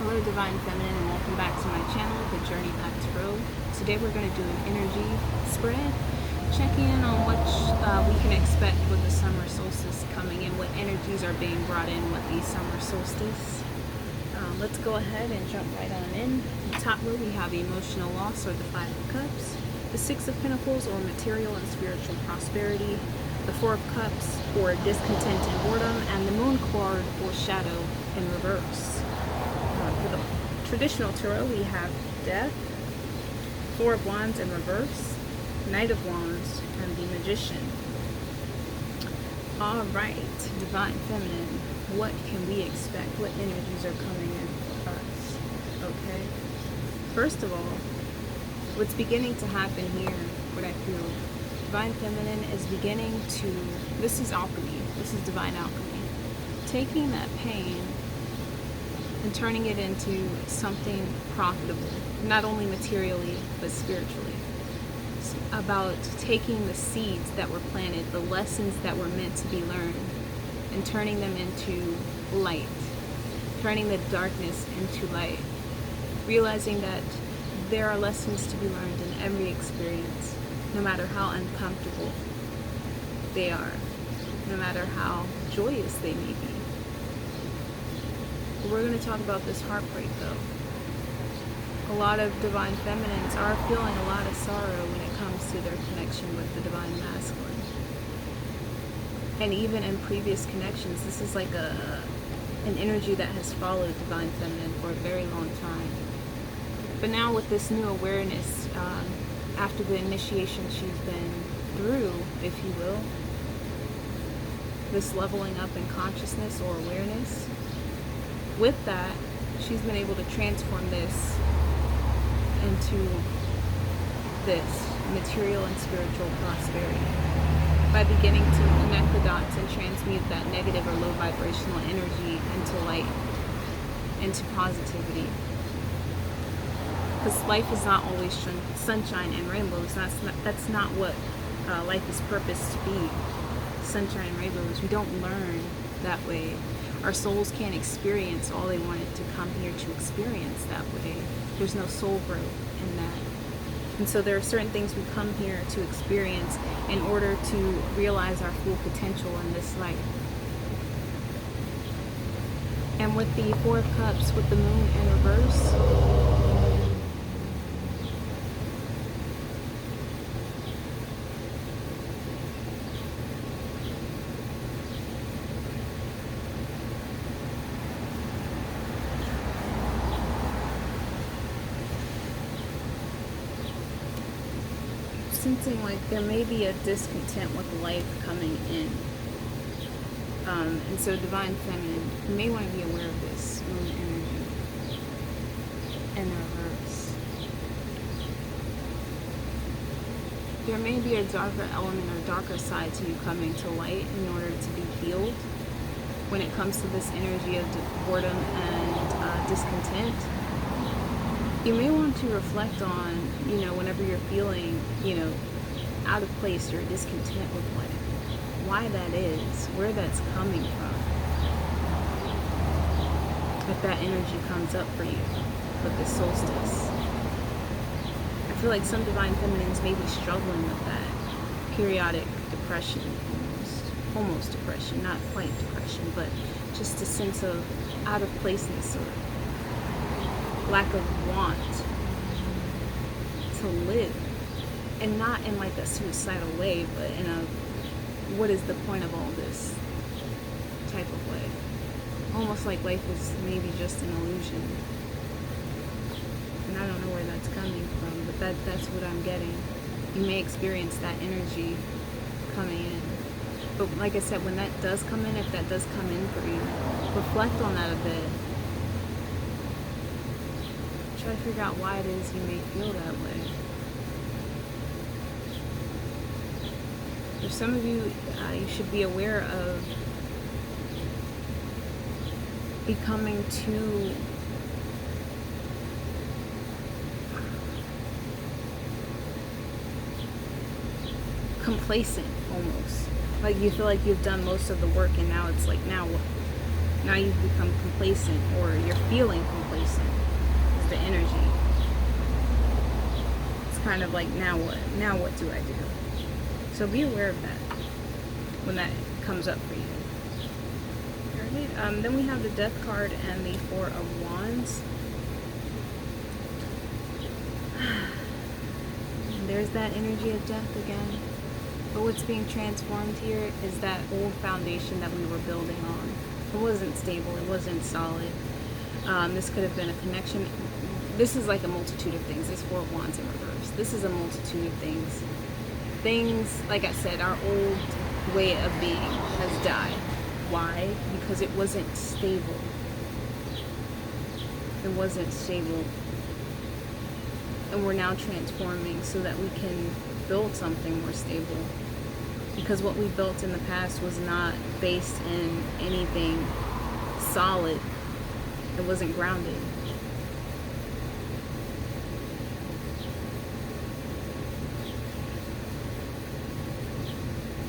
Hello Divine Feminine, and welcome back to my channel, The Journey Back to Row. Today we're going to do an energy spread, checking in on what we can expect with the summer solstice coming in, what energies are being brought in with the summer solstice. Let's go ahead and jump right on in. In the top row we have emotional loss, or the Five of Cups, the Six of Pentacles, or material and spiritual prosperity, the Four of Cups, or discontent and boredom, and the Moon card, or shadow, in reverse. For the traditional tarot, we have Death, Four of Wands in reverse, Knight of Wands, and the Magician. Alright, Divine Feminine, what can we expect? What energies are coming in for us? Okay. First of all, what's beginning to happen here, what I feel, Divine Feminine is beginning to, this is alchemy, this is divine alchemy, taking that pain and turning it into something profitable, not only materially, but spiritually. It's about taking the seeds that were planted, the lessons that were meant to be learned, and turning them into light, turning the darkness into light, realizing that there are lessons to be learned in every experience, no matter how uncomfortable they are, no matter how joyous they may be. We're going to talk about this heartbreak, though. A lot of Divine Feminines are feeling a lot of sorrow when it comes to their connection with the Divine Masculine. And even in previous connections, this is like an energy that has followed Divine Feminine for a very long time. But now with this new awareness, after the initiation she's been through, if you will, this leveling up in consciousness or awareness, with that, she's been able to transform this into this material and spiritual prosperity by beginning to connect the dots and transmute that negative or low vibrational energy into light, into positivity. Because life is not always sunshine and rainbows. That's not what life is purposed to be. Sunshine and rainbows. We don't learn that way. Our souls can't experience all they wanted to come here to experience that way. There's no soul growth in that. And so there are certain things we come here to experience in order to realize our full potential in this life. And with the Four of Cups, with the Moon in reverse, sensing like there may be a discontent with life coming in. And so Divine Feminine, you may want to be aware of this Moon energy in reverse. There may be a darker element or darker side to you coming to light in order to be healed when it comes to this energy of boredom and discontent. You may want to reflect on, whenever you're feeling, out of place or discontent with life, why that is, where that's coming from. If that energy comes up for you with the solstice. I feel like some Divine Feminines may be struggling with that periodic depression, almost depression, not quite depression, but just a sense of out of placeness or lack of want to live, and not in like a suicidal way, but in a what is the point of all this type of way, almost like life is maybe just an illusion. And I don't know where that's coming from, but that's what I'm getting. You may experience that energy coming in, but like I said, when that does come in, if that does come in for you, reflect on that a bit. Try to figure out why it is you may feel that way. For some of you, you should be aware of becoming too complacent, almost. Like you feel like you've done most of the work, and now it's like, now what? Now you've become complacent, or you're feeling complacent. It's the energy. It's kind of like, now what? Now what do I do? So be aware of that when that comes up for you. Alright, then we have the Death card and the Four of Wands. There's that energy of death again. But what's being transformed here is that old foundation that we were building on. It wasn't stable, it wasn't solid. This could have been a connection. This is like a multitude of things. This Four of Wands in reverse. This is a multitude of things. Things, like I said, our old way of being has died. Why? Because it wasn't stable. It wasn't stable. And we're now transforming so that we can build something more stable. Because what we built in the past was not based in anything solid. It wasn't grounded.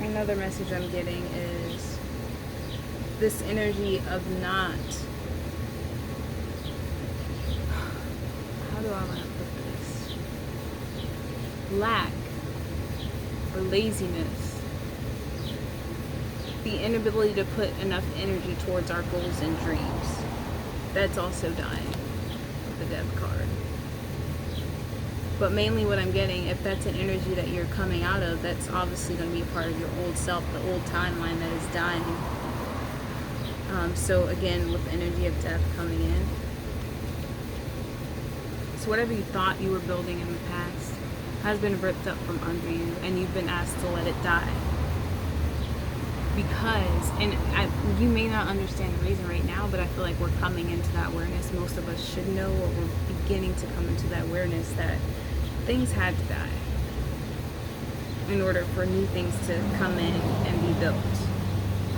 Another message I'm getting is this energy of not, how do I want to put this? Lack or laziness. The inability to put enough energy towards our goals and dreams. That's also dying with the Death card. But mainly what I'm getting, if that's an energy that you're coming out of, that's obviously going to be part of your old self, the old timeline that is dying. So again, with the energy of death coming in. So whatever you thought you were building in the past has been ripped up from under you, and you've been asked to let it die. Because, and you may not understand the reason right now, but I feel like we're coming into that awareness. Most of us should know, or we're beginning to come into that awareness that things had to die in order for new things to come in and be built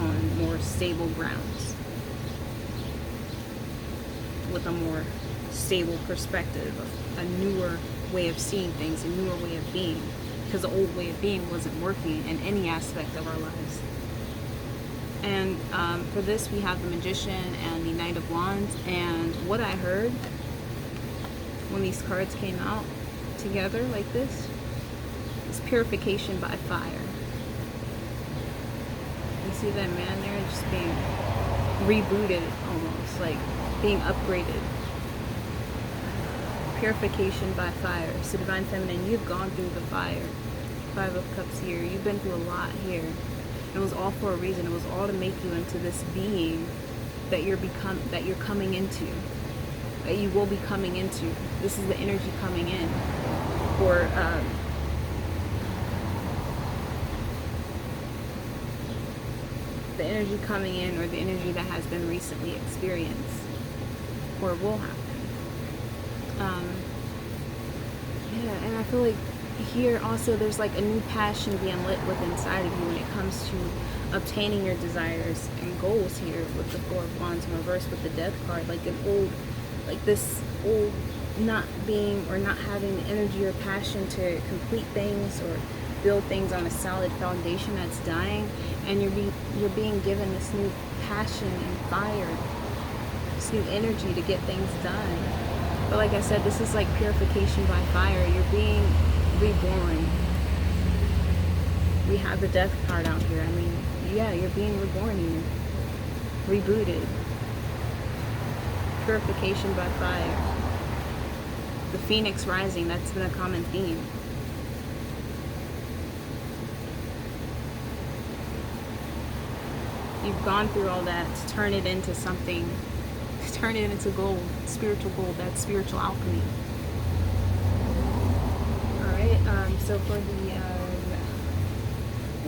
on more stable grounds with a more stable perspective, a newer way of seeing things, a newer way of being, because the old way of being wasn't working in any aspect of our lives. And for this, we have the Magician and the Knight of Wands. And what I heard when these cards came out together like this is purification by fire. You see that man there just being rebooted, almost like being upgraded. Purification by fire. So Divine Feminine, you've gone through the fire. Five of Cups here. You've been through a lot here. It was all for a reason. It was all to make you into this being that you're coming into, that you will be coming into. This is the energy coming in, or the energy coming in, or the energy that has been recently experienced, or will happen. Yeah, and I feel like here also there's like a new passion being lit within inside of you when it comes to obtaining your desires and goals here with the Four of Wands in reverse with the Death card. Like an old, like this old not being or not having the energy or passion to complete things or build things on a solid foundation that's dying, and you're being given this new passion and fire, this new energy to get things done. But like I said, this is like purification by fire. You're being reborn. We have the Death card out here. I mean, yeah, you're being reborn here. Rebooted. Purification by fire. The Phoenix rising, that's been a common theme. You've gone through all that to turn it into something, to turn it into gold, spiritual gold, that's spiritual alchemy. So for the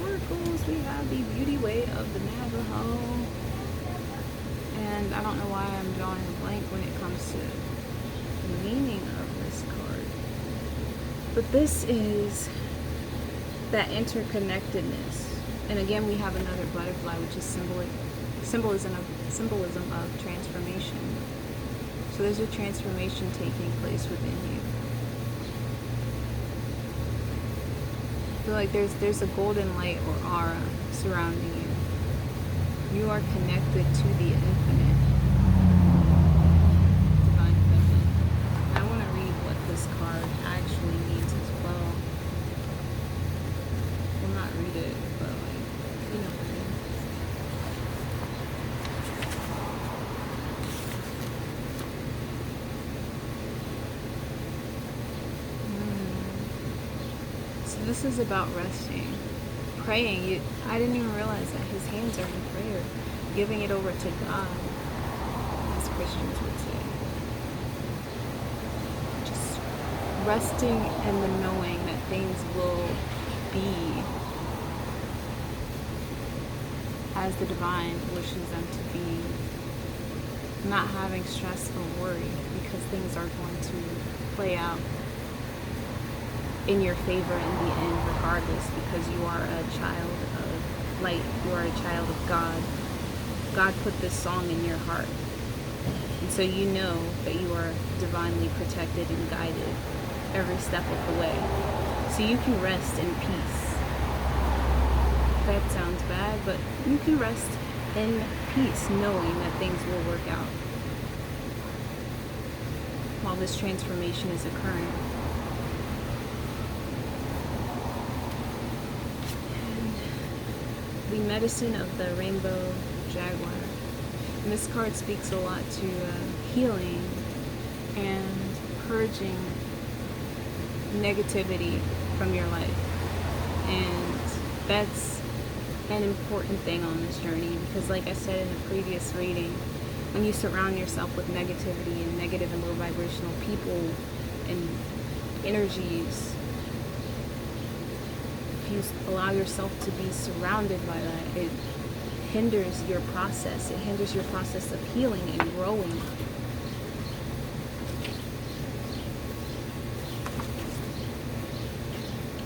oracles, we have the Beauty Way of the Navajo. And I don't know why I'm drawing a blank when it comes to the meaning of this card. But this is that interconnectedness. And again, we have another butterfly, which is symbolism of transformation. So there's a transformation taking place within you. I feel like there's a golden light or aura surrounding you. You are connected to the infinite. Divine Feminine. I want to read what this card actually means as well. Well, not read it, but like, you know what I mean. So this is about resting. Praying. I didn't even realize that his hands are in prayer. Giving it over to God, as Christians would say. Just resting and the knowing that things will be as the divine wishes them to be. Not having stress or worry because things are going to play out in your favor in the end regardless, because you are a child of light. You are a child of God. God put this song in your heart. And so you know that you are divinely protected and guided every step of the way. So you can rest in peace. That sounds bad, but you can rest in peace knowing that things will work out while this transformation is occurring. The medicine of the rainbow jaguar. And this card speaks a lot to healing and purging negativity from your life. And that's an important thing on this journey, because like I said in the previous reading, when you surround yourself with negativity and negative and low vibrational people and energies, if you allow yourself to be surrounded by that, it hinders your process. It hinders your process of healing and growing.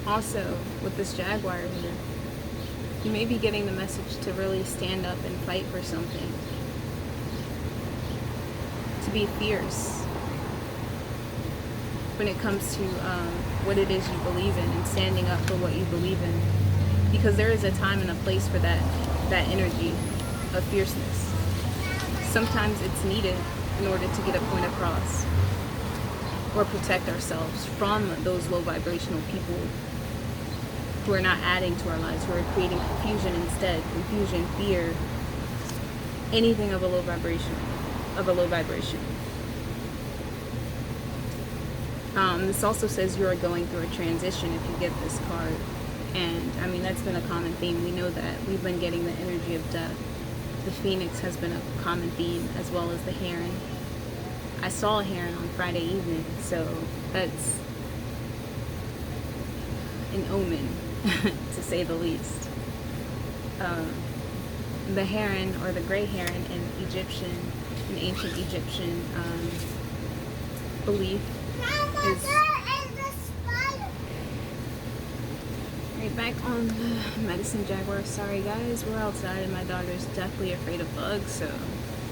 Also, with this jaguar here, you may be getting the message to really stand up and fight for something. To be fierce when it comes to what it is you believe in and standing up for what you believe in. Because there is a time and a place for that energy of fierceness. Sometimes it's needed in order to get a point across or protect ourselves from those low vibrational people who are not adding to our lives, who are creating confusion instead. Confusion, fear, anything of a low vibration. This also says you are going through a transition if you get this card. And I mean, that's been a common theme. We know that. We've been getting the energy of death. The phoenix has been a common theme, as well as the heron. I saw a heron on Friday evening, so that's an omen, to say the least. The heron, or the gray heron in ancient Egyptian belief is right back on the medicine jaguar. Sorry guys, we're outside and my daughter's deathly afraid of bugs, so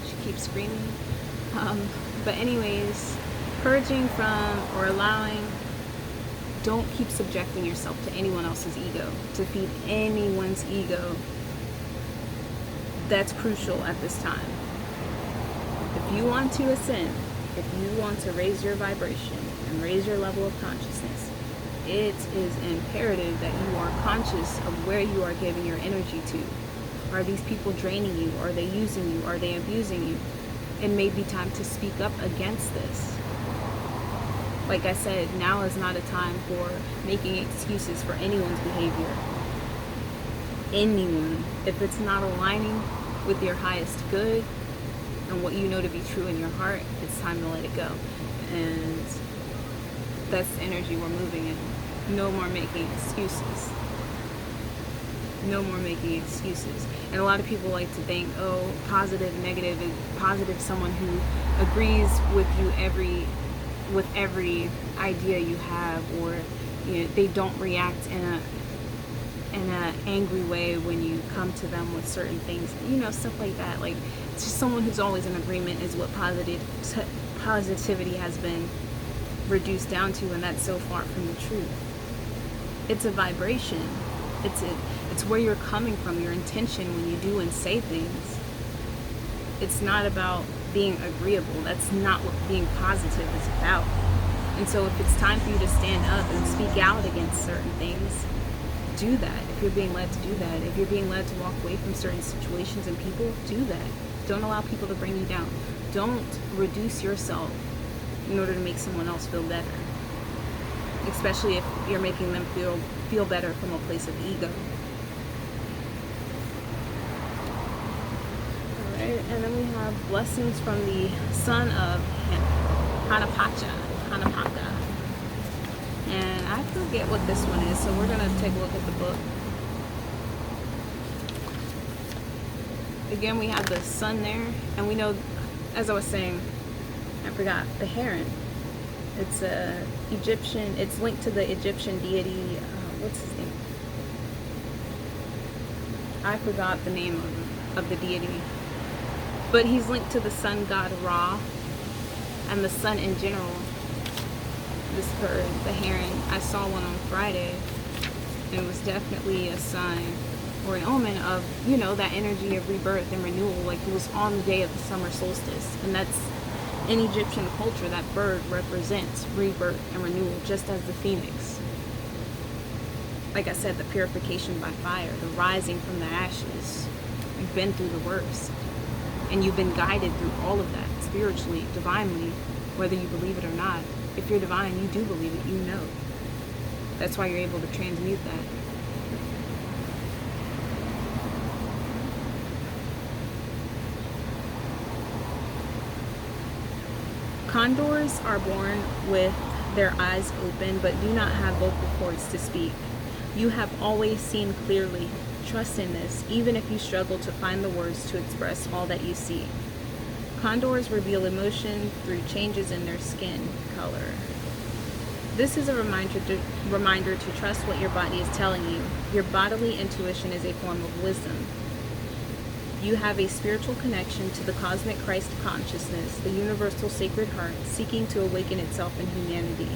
she keeps screaming. But anyways, purging from or allowing, don't keep subjecting yourself to anyone else's ego, to feed anyone's ego. That's crucial at this time. If you want to ascend, if you want to raise your vibration and raise your level of consciousness, it is imperative that you are conscious of where you are giving your energy to. Are these people draining you? Are they using you? Are they abusing you? It may be time to speak up against this. Like I said, now is not a time for making excuses for anyone's behavior. Anyone. If it's not aligning with your highest good and what you know to be true in your heart, it's time to let it go. And that's the energy we're moving in. No more making excuses. No more making excuses. And a lot of people like to think, oh, positive, negative. Positive, someone who agrees with you with every idea you have, or you know, they don't react in an angry way when you come to them with certain things, you know, stuff like that. Like, it's just someone who's always in agreement is what positivity has been reduced down to, and that's so far from the truth. It's a vibration. It's where you're coming from, your intention when you do and say things. It's not about being agreeable. That's not what being positive is about. And so if it's time for you to stand up and speak out against certain things, do that. If you're being led to do that, if you're being led to walk away from certain situations and people, do that. Don't allow people to bring you down. Don't reduce yourself in order to make someone else feel better, especially if you're making them feel better from a place of ego. All right, and then we have blessings from the son of Hanapaka. And I forget what this one is, so we're going to take a look at the book. Again, we have the sun there, and we know, as I was saying, I forgot, the heron. It's a Egyptian, it's linked to the Egyptian deity, what's his name? I forgot the name of the deity. But he's linked to the sun god Ra, and the sun in general. This bird, the heron, I saw one on Friday, and it was definitely a sign or an omen of, you know, that energy of rebirth and renewal. Like, it was on the day of the summer solstice, and that's, in Egyptian culture, that bird represents rebirth and renewal, just as the phoenix. Like I said, the purification by fire, the rising from the ashes. You've been through the worst, and you've been guided through all of that, spiritually, divinely, whether you believe it or not. If you're divine, you do believe it, you know. That's why you're able to transmute that. Condors are born with their eyes open, but do not have vocal cords to speak. You have always seen clearly. Trust in this, even if you struggle to find the words to express all that you see. Condors reveal emotion through changes in their skin color. This is a reminder to trust what your body is telling you. Your bodily intuition is a form of wisdom. You have a spiritual connection to the cosmic Christ consciousness, the universal sacred heart, seeking to awaken itself in humanity.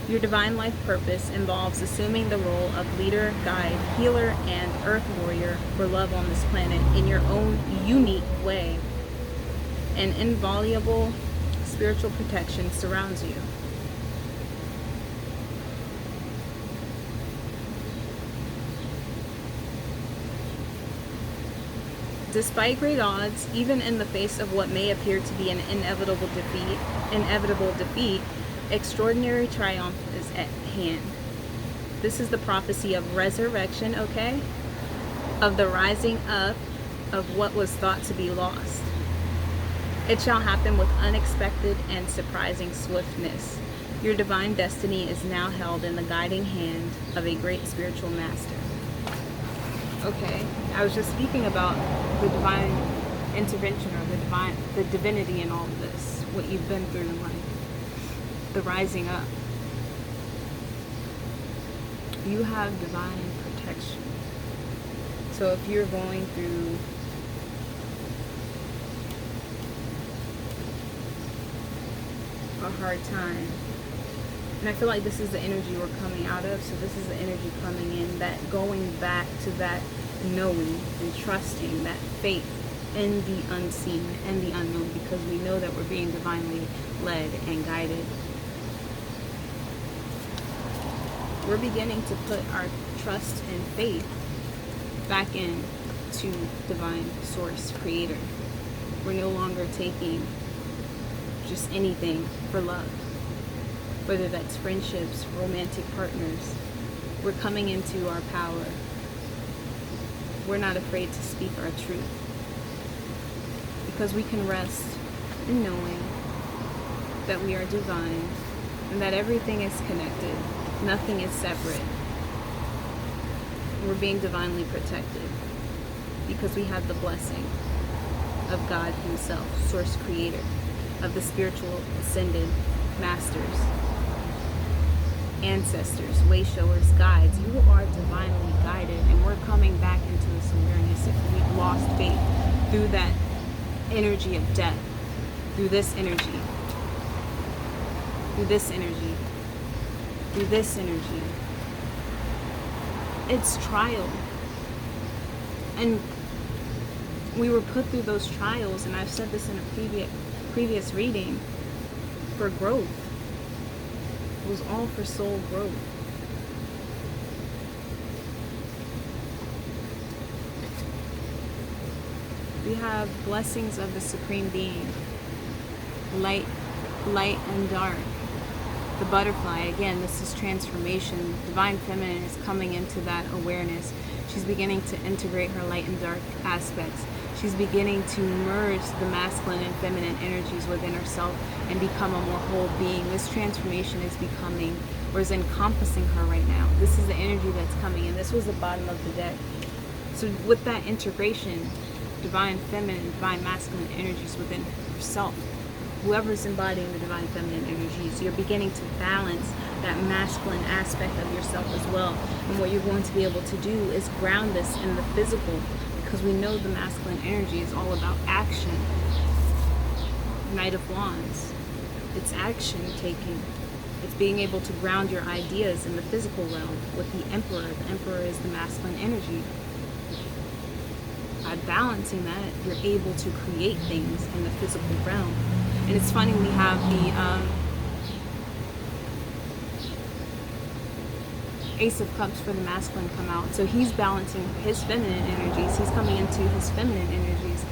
Your divine life purpose involves assuming the role of leader, guide, healer, and earth warrior for love on this planet in your own unique way. An inviolable spiritual protection surrounds you. Despite great odds, even in the face of what may appear to be an inevitable defeat, extraordinary triumph is at hand. This is the prophecy of resurrection, okay? Of the rising up of what was thought to be lost. It shall happen with unexpected and surprising swiftness. Your divine destiny is now held in the guiding hand of a great spiritual master. Okay, I was just speaking about the divine intervention, or the divinity in all of this, what you've been through in life, the rising up. You have divine protection. So if you're going through a hard time, and I feel like this is the energy we're coming out of, so this is the energy coming in, that going back to that knowing and trusting, that faith in the unseen and the unknown, because we know that we're being divinely led and guided. We're beginning to put our trust and faith back into divine source, creator. We're no longer taking just anything for love, whether that's friendships, romantic partners. We're coming into our power. We're not afraid to speak our truth, because we can rest in knowing that we are divine and that everything is connected. Nothing is separate. We're being divinely protected because we have the blessing of God himself, source creator, of the spiritual ascended masters, ancestors, way showers, guides. You are divinely guided, and we're coming back into this awareness. If we've lost faith through that energy of death, through this energy, through this energy, through this energy, it's trial. And we were put through those trials, and I've said this in a previous reading, for growth. It was all for soul growth. We have blessings of the Supreme Being, light and dark. The butterfly, again, this is transformation. Divine Feminine is coming into that awareness. She's beginning to integrate her light and dark aspects. She's beginning to merge the masculine and feminine energies within herself and become a more whole being. This transformation is becoming, or is encompassing her right now. This is the energy that's coming in. This was the bottom of the deck. So with that integration, divine feminine, divine masculine energies within herself, whoever's embodying the divine feminine energies, you're beginning to balance that masculine aspect of yourself as well. And what you're going to be able to do is ground this in the physical, because we know the masculine energy is all about action. Knight of Wands, it's action taking. It's being able to ground your ideas in the physical realm with the Emperor. The Emperor is the masculine energy. By balancing that, you're able to create things in the physical realm. And it's funny, we have the Ace of Cups for the masculine come out. So he's balancing his feminine energies. He's coming into his feminine energies.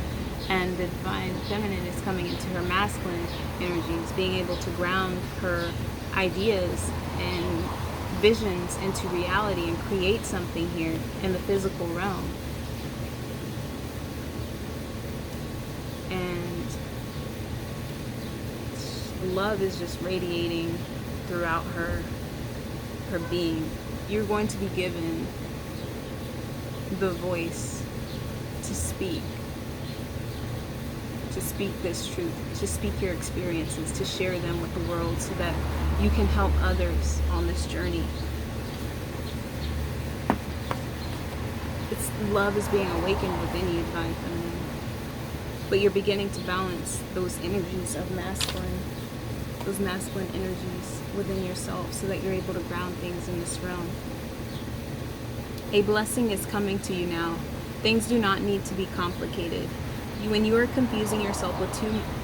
And the divine feminine is coming into her masculine energies, being able to ground her ideas and visions into reality and create something here in the physical realm. And love is just radiating throughout her being. You're going to be given the voice to speak this truth, to speak your experiences, to share them with the world so that you can help others on this journey. Love is being awakened within you, divine feminine. But you're beginning to balance those energies of those masculine energies within yourself so that you're able to ground things in this realm. A blessing is coming to you now. Things do not need to be complicated. When you are confusing yourself with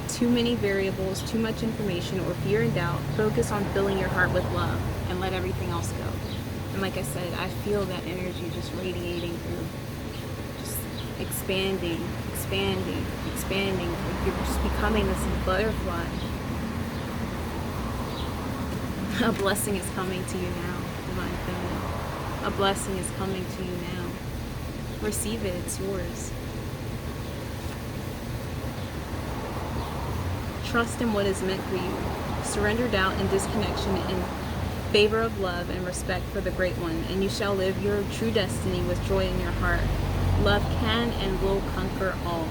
too many variables, too much information, or fear and doubt, focus on filling your heart with love and let everything else go. And like I said, I feel that energy just radiating through, just expanding. You're just becoming this butterfly. A blessing is coming to you now, divine feminine. A blessing is coming to you now. Receive it, it's yours. Trust in what is meant for you. Surrender doubt and disconnection in favor of love and respect for the Great One, and you shall live your true destiny with joy in your heart. Love can and will conquer all.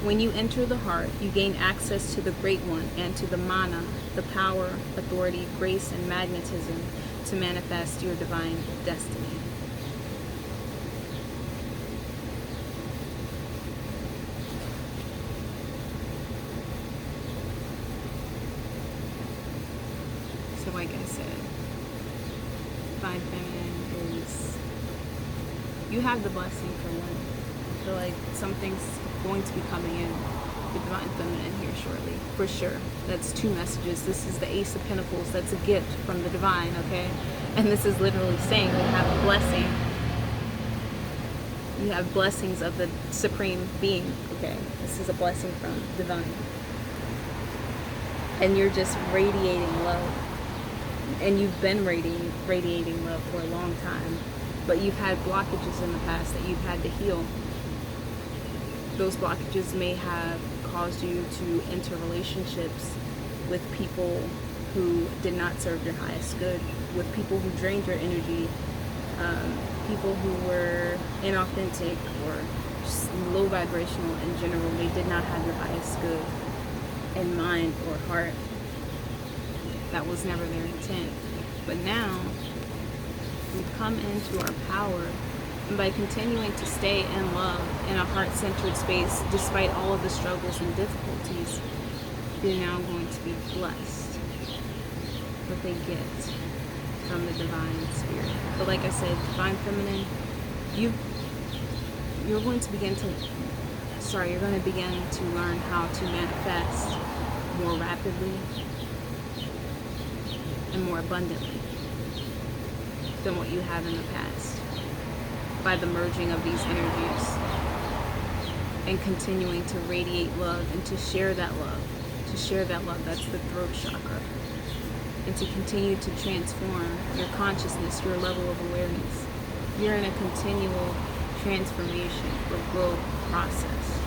When you enter the heart, you gain access to the Great One and to the mana, the power, authority, grace, and magnetism to manifest your divine destiny. So like I said, divine feminine is, you have the blessing for one. I feel like something's going to be coming in with divine feminine here shortly, for sure. That's two messages. This is the Ace of Pentacles. That's a gift from the divine, okay? And this is literally saying you have a blessing. You have blessings of the Supreme Being, okay? This is a blessing from divine. And you're just radiating love. And you've been radiating love for a long time. But you've had blockages in the past that you've had to heal. Those blockages may have caused you to enter relationships with people who did not serve your highest good, with people who drained your energy, people who were inauthentic or just low vibrational in general. They did not have your highest good in mind or heart. That was never their intent. But now, we've come into our power. And by continuing to stay in love in a heart-centered space, despite all of the struggles and difficulties, you're now going to be blessed with a gift. from the divine spirit. But like I said, divine feminine, you're going to begin to learn how to manifest more rapidly and more abundantly than what you have in the past by the merging of these energies and continuing to radiate love and to share that love. That's the throat chakra. And to continue to transform your consciousness, your level of awareness. You're in a continual transformation or growth process.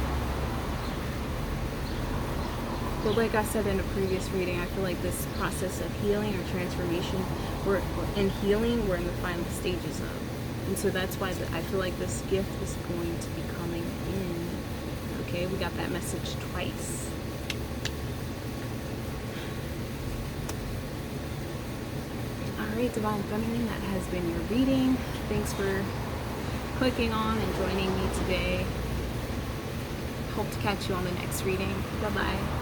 But like I said in a previous reading, I feel like this process of healing or transformation, we're in the final stages of. And so that's why I feel like this gift is going to be coming in. Okay, we got that message twice. Alright, Divine Feminine, that has been your reading. Thanks for clicking on and joining me today. Hope to catch you on the next reading. Bye-bye.